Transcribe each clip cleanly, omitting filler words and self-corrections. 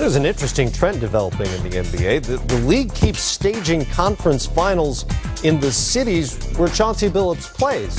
There's an interesting trend developing in the NBA. The league keeps staging conference finals in the cities where Chauncey Billups plays.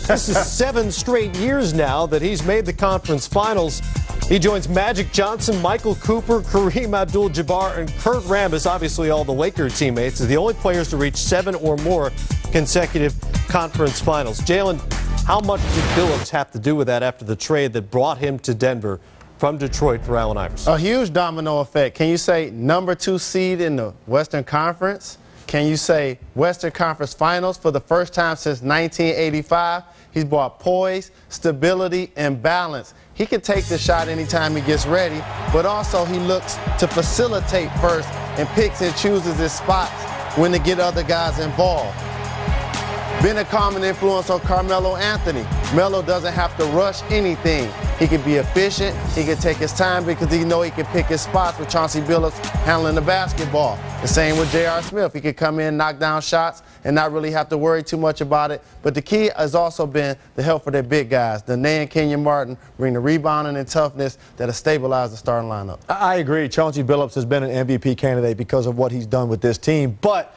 This is 7 straight years now that he's made the conference finals. He joins Magic Johnson, Michael Cooper, Kareem Abdul-Jabbar, and Kurt Rambis, obviously all the Lakers teammates, as the only players to reach 7 or more consecutive conference finals. Jalen, how much did Billups have to do with that after the trade that brought him to Denver from Detroit for Allen Iverson? A huge domino effect. Can you say number 2 seed in the Western Conference? Can you say Western Conference Finals for the first time since 1985? He's brought poise, stability, and balance. He can take the shot anytime he gets ready, but also he looks to facilitate first and picks and chooses his spots when to get other guys involved. Been a common influence on Carmelo Anthony. Melo doesn't have to rush anything. He can be efficient. He can take his time because he knows he can pick his spots with Chauncey Billups handling the basketball. The same with J.R. Smith. He can come in, knock down shots, and not really have to worry too much about it. But the key has also been the help for their big guys. Danae and Kenyon Martin bring the rebounding and toughness that have stabilized the starting lineup. I agree. Chauncey Billups has been an MVP candidate because of what he's done with this team. But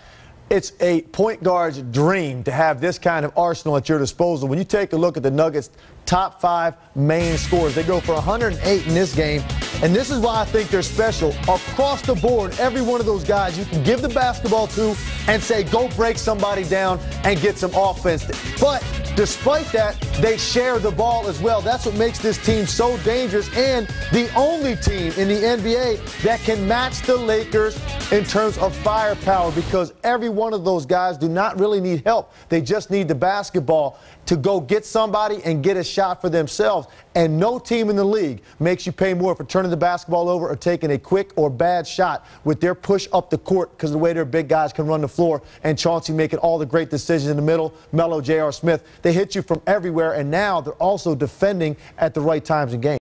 it's a point guard's dream to have this kind of arsenal at your disposal. When you take a look at the Nuggets' top 5 main scorers, they go for 108 in this game. And this is why I think they're special. Across the board, every one of those guys you can give the basketball to and say, go break somebody down and get some offense. But despite that, they share the ball as well. That's what makes this team so dangerous and the only team in the NBA that can match the Lakers in terms of firepower, because every one of those guys do not really need help. They just need the basketball to go get somebody and get a shot for themselves. And no team in the league makes you pay more for turning the basketball over or taking a quick or bad shot with their push up the court, because of the way their big guys can run the floor, and Chauncey making all the great decisions in the middle, Melo, J.R. Smith. They hit you from everywhere, and now they're also defending at the right times in games.